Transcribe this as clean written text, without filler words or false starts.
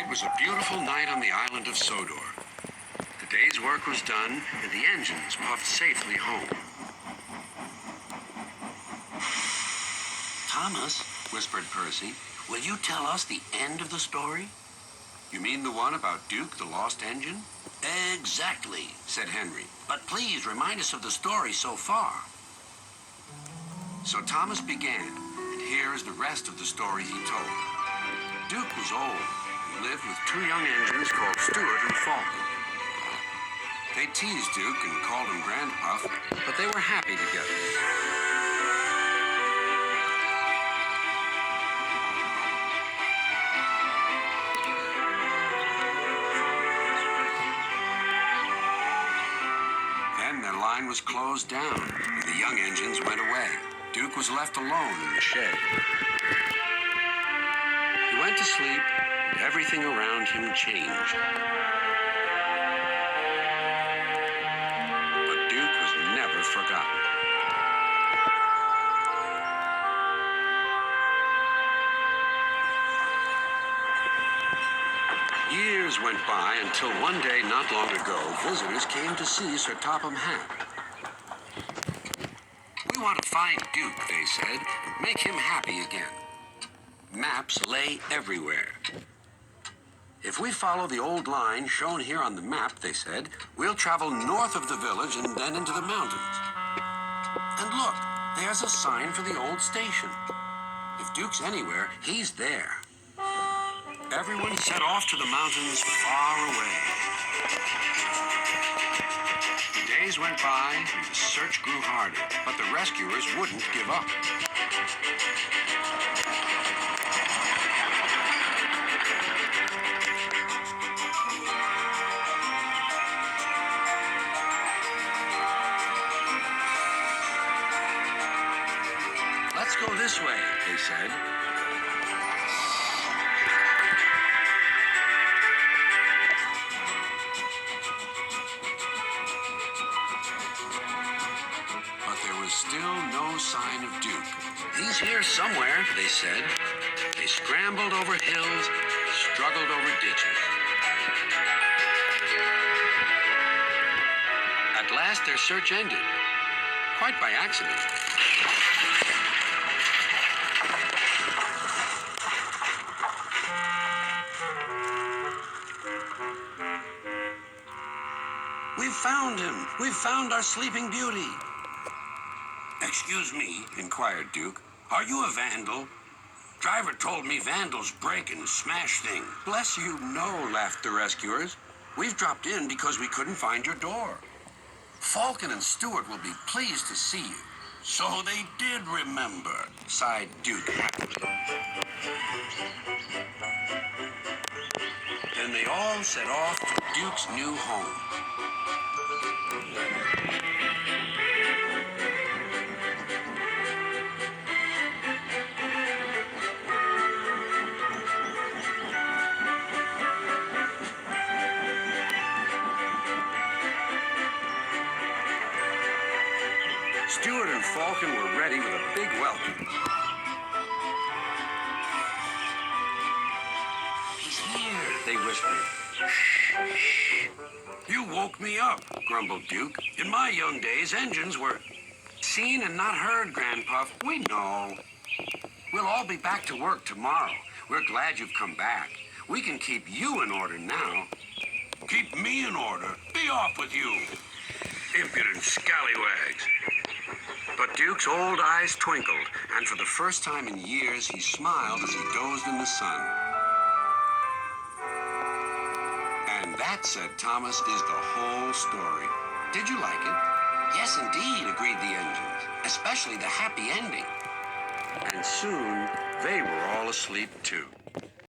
was a beautiful night on the island of Sodor. The day's work was done, and the engines puffed safely home. Thomas, whispered Percy, will you tell us the end of the story? You mean the one about Duke, the lost engine? Exactly, said Henry. But please remind us of the story so far. So Thomas began, and here is the rest of the story he told. Duke was old and lived with two young engines called Stuart and Falcon. They teased Duke and called him Grandpuff, but they were happy together. Then their line was closed down, and the young engines went away. Duke was left alone in the shed. He went to sleep, and everything around him changed. But Duke was never forgotten. Years went by until one day not long ago, visitors came to see Sir Topham Hatt. We want to find Duke, they said, and make him happy again. Maps lay everywhere. If we follow the old line shown here on the map, they said, we'll travel north of the village and then into the mountains. And look, there's a sign for the old station. If Duke's anywhere, he's there. Everyone set off to the mountains far away. The days went by, and the search grew harder, but the rescuers wouldn't give up. Let's go this way, they said. Still no sign of Duke. He's here somewhere, they said. They scrambled over hills, struggled over ditches. At last, their search ended, quite by accident. We've found him. We've found our Sleeping Beauty. Excuse me, inquired Duke. Are you a vandal? Driver told me vandals break and smash things. Bless you, no, laughed the rescuers. We've dropped in because we couldn't find your door. Falcon and Stuart will be pleased to see you. So they did remember, sighed Duke happily. Then they all set off to Duke's new home. Stuart and Falcon were ready with a big welcome. He's here, they whispered. Shh. You woke me up, grumbled Duke. In my young days, engines were seen and not heard, Grandpuff. We know. We'll all be back to work tomorrow. We're glad you've come back. We can keep you in order now. Keep me in order? Be off with you. Impudent scallywags. But Duke's old eyes twinkled, and for the first time in years, he smiled as he dozed in the sun. And that, said Thomas, is the whole story. Did you like it? Yes, indeed, agreed the engines, especially the happy ending. And soon, they were all asleep, too.